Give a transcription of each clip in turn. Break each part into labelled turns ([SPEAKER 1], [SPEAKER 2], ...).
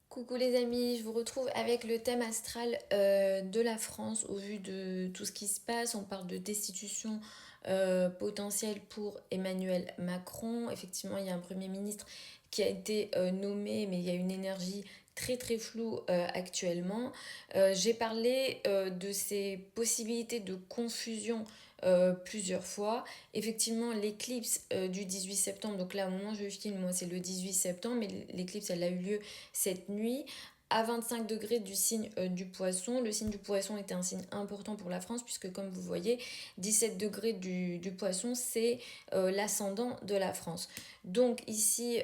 [SPEAKER 1] Coucou les amis, je vous retrouve avec le thème astral de la France au vu de tout ce qui se passe. On parle de destitution potentielle pour Emmanuel Macron. Effectivement, il y a un Premier ministre qui a été nommé, mais il y a une énergie très très floue actuellement. J'ai parlé de ces possibilités de confusion plusieurs fois. Effectivement, l'éclipse du 18 septembre, donc là au moment où je filme, moi c'est le 18 septembre, mais l'éclipse elle a eu lieu cette nuit à 25 degrés du signe du poisson. Le signe du poisson était un signe important pour la France puisque comme vous voyez, 17 degrés du poisson, c'est l'ascendant de la France. Donc ici,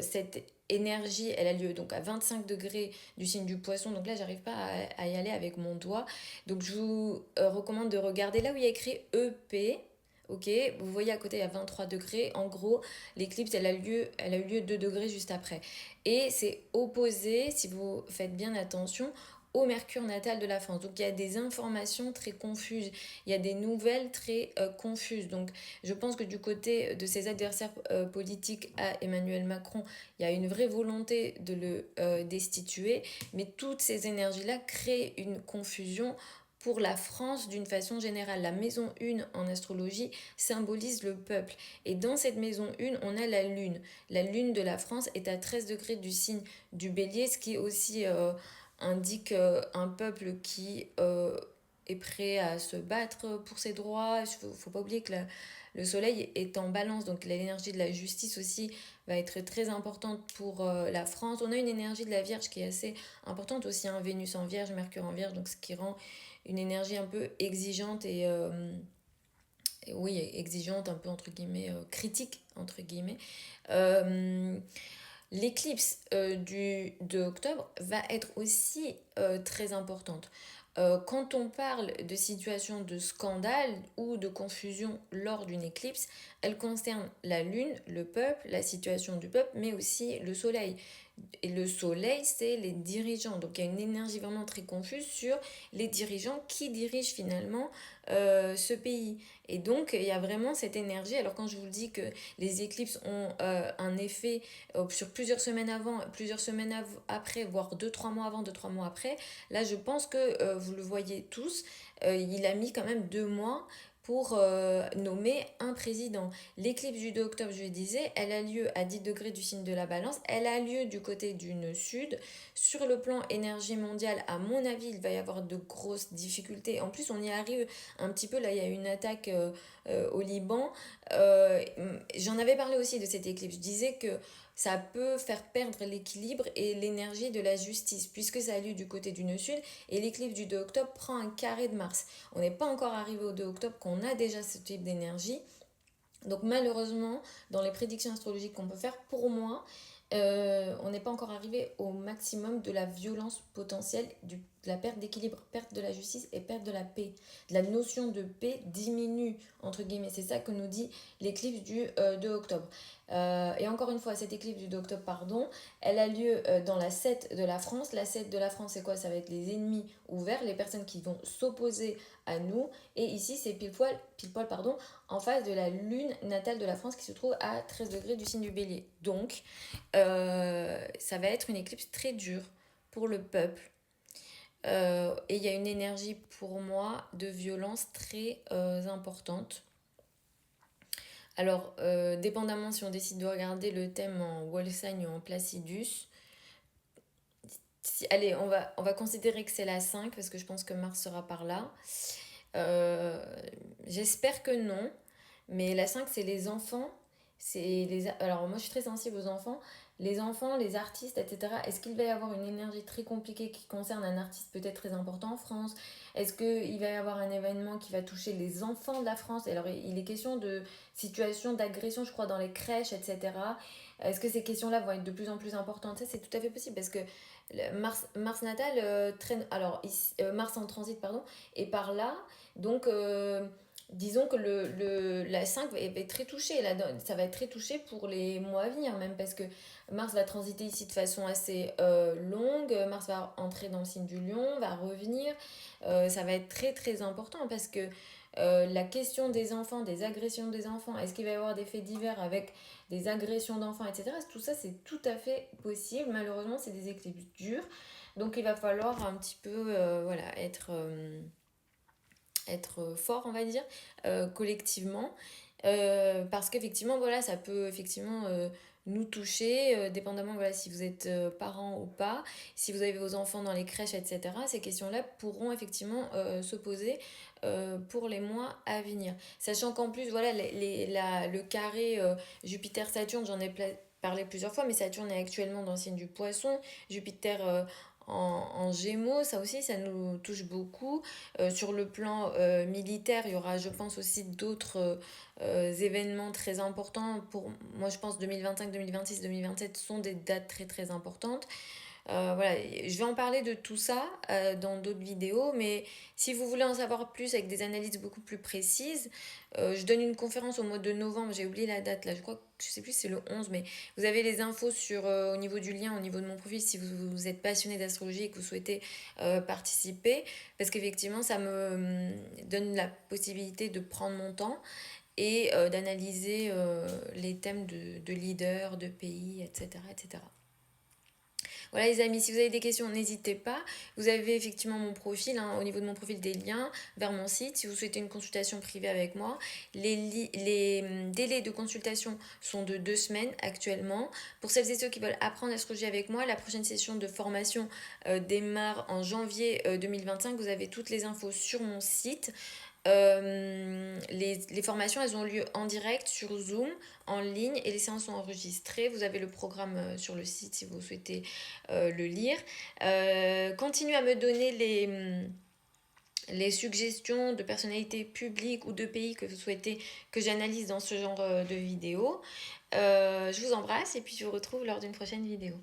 [SPEAKER 1] cette énergie, elle a lieu donc à 25 degrés du signe du poisson. Donc là, j'arrive pas à y aller avec mon doigt. Donc je vous recommande de regarder là où il y a écrit EP. Ok, vous voyez à côté il y a 23 degrés. En gros, l'éclipse elle a eu lieu 2 degrés juste après. Et c'est opposé, si vous faites bien attention, au Mercure natal de la France. Donc il y a des informations très confuses, il y a des nouvelles très confuses. Donc je pense que du côté de ses adversaires politiques à Emmanuel Macron, il y a une vraie volonté de le destituer, mais toutes ces énergies-là créent une confusion pour la France d'une façon générale. La maison 1 en astrologie symbolise le peuple. Et dans cette maison 1, on a la lune. La lune de la France est à 13 degrés du signe du bélier, ce qui aussi indique un peuple qui est prêt à se battre pour ses droits. Il ne faut pas oublier que le soleil est en balance, donc l'énergie de la justice aussi va être très importante pour la France. On a une énergie de la Vierge qui est assez importante aussi, hein, Vénus en Vierge, Mercure en Vierge, donc ce qui rend une énergie un peu exigeante et oui, exigeante, un peu entre guillemets, critique, entre guillemets. Euh, L'éclipse du 2 octobre va être aussi très importante. Quand on parle de situation de scandale ou de confusion lors d'une éclipse, elle concerne la Lune, le peuple, la situation du peuple, mais aussi le Soleil. Et le Soleil, c'est les dirigeants. Donc il y a une énergie vraiment très confuse sur les dirigeants qui dirigent finalement ce pays. Et donc il y a vraiment cette énergie. Alors quand je vous dis que les éclipses ont un effet sur plusieurs semaines avant, plusieurs semaines après, voire 2-3 mois avant, 2-3 mois après, là je pense que vous le voyez tous, il a mis quand même 2 mois pour nommer un président. L'éclipse du 2 octobre, je le disais, elle a lieu à 10 degrés du signe de la balance, elle a lieu du côté du nœud sud. Sur le plan énergie mondiale, à mon avis, il va y avoir de grosses difficultés. En plus, on y arrive un petit peu, là il y a une attaque au Liban. Euh, J'en avais parlé aussi de cette éclipse, je disais que ça peut faire perdre l'équilibre et l'énergie de la justice, puisque ça a lieu du côté du nœud sud, et l'éclipse du 2 octobre prend un carré de Mars. On n'est pas encore arrivé au 2 octobre qu'on a déjà ce type d'énergie. Donc malheureusement, dans les prédictions astrologiques qu'on peut faire, pour moi, on n'est pas encore arrivé au maximum de la violence potentielle, de la perte d'équilibre, perte de la justice et perte de la paix. La notion de paix diminue, entre guillemets. C'est ça que nous dit l'éclipse du 2 octobre. Et encore une fois, cette éclipse du 2 octobre, pardon, elle a lieu dans la 7 de la France. La 7 de la France, c'est quoi? Ça va être les ennemis ouverts, les personnes qui vont s'opposer à nous. Et ici, c'est pile poil pardon, en face de la lune natale de la France qui se trouve à 13 degrés du signe du bélier. Donc, ça va être une éclipse très dure pour le peuple. Et il y a une énergie pour moi de violence très importante. Alors, dépendamment si on décide de regarder le thème en Wall Sign ou en Placidus, allez, on va considérer que c'est la 5 parce que je pense que Mars sera par là. Euh, J'espère que non, mais la 5 c'est les enfants. Alors moi je suis très sensible aux enfants. Les enfants, les artistes, etc. Est-ce qu'il va y avoir une énergie très compliquée qui concerne un artiste peut-être très important en France? Est-ce qu'il va y avoir un événement qui va toucher les enfants de la France? Alors il est question de situations d'agression, je crois, dans les crèches, etc. Est-ce que ces questions-là vont être de plus en plus importantes? Ça, c'est tout à fait possible parce que Mars natal traîne. Alors, Mars en transit, pardon, et par là, donc disons que la 5 va être très touchée. Là, ça va être très touché pour les mois à venir, même parce que Mars va transiter ici de façon assez longue. Mars va entrer dans le signe du lion, va revenir. Ça va être très très important parce que la question des enfants, des agressions des enfants, est-ce qu'il va y avoir des faits divers avec des agressions d'enfants, etc. Tout ça, c'est tout à fait possible. Malheureusement, c'est des éclipses dures. Donc, il va falloir un petit peu voilà, être fort, on va dire, collectivement. Parce qu'effectivement, voilà, ça peut effectivement nous toucher, dépendamment voilà, si vous êtes parent ou pas, si vous avez vos enfants dans les crèches, etc. Ces questions-là pourront effectivement se poser pour les mois à venir. Sachant qu'en plus, voilà, le carré Jupiter-Saturne, parlé plusieurs fois, mais Saturne est actuellement dans le signe du Poisson, Jupiter en Gémeaux, ça aussi, ça nous touche beaucoup. Sur le plan militaire, il y aura, je pense, aussi d'autres événements très importants. Pour moi, je pense 2025, 2026, 2027 sont des dates très très importantes. Voilà, je vais en parler de tout ça dans d'autres vidéos, mais si vous voulez en savoir plus avec des analyses beaucoup plus précises, je donne une conférence au mois de novembre, j'ai oublié la date là, je crois que je sais plus si c'est le 11, mais vous avez les infos sur, au niveau du lien, au niveau de mon profil, si vous êtes passionné d'astrologie et que vous souhaitez participer, parce qu'effectivement ça me donne la possibilité de prendre mon temps et d'analyser les thèmes de leaders, de pays, etc., etc. Voilà les amis, si vous avez des questions, n'hésitez pas. Vous avez effectivement mon profil, hein, au niveau de mon profil des liens vers mon site. Si vous souhaitez une consultation privée avec moi, les délais de consultation sont de 2 semaines actuellement. Pour celles et ceux qui veulent apprendre l'astrologie avec moi, la prochaine session de formation démarre en janvier 2025. Vous avez toutes les infos sur mon site. Les formations, elles ont lieu en direct sur Zoom, en ligne, et les séances sont enregistrées. Vous avez le programme sur le site si vous souhaitez le lire. Continuez à me donner les suggestions de personnalités publiques ou de pays que vous souhaitez que j'analyse dans ce genre de vidéo. Je vous embrasse et puis je vous retrouve lors d'une prochaine vidéo.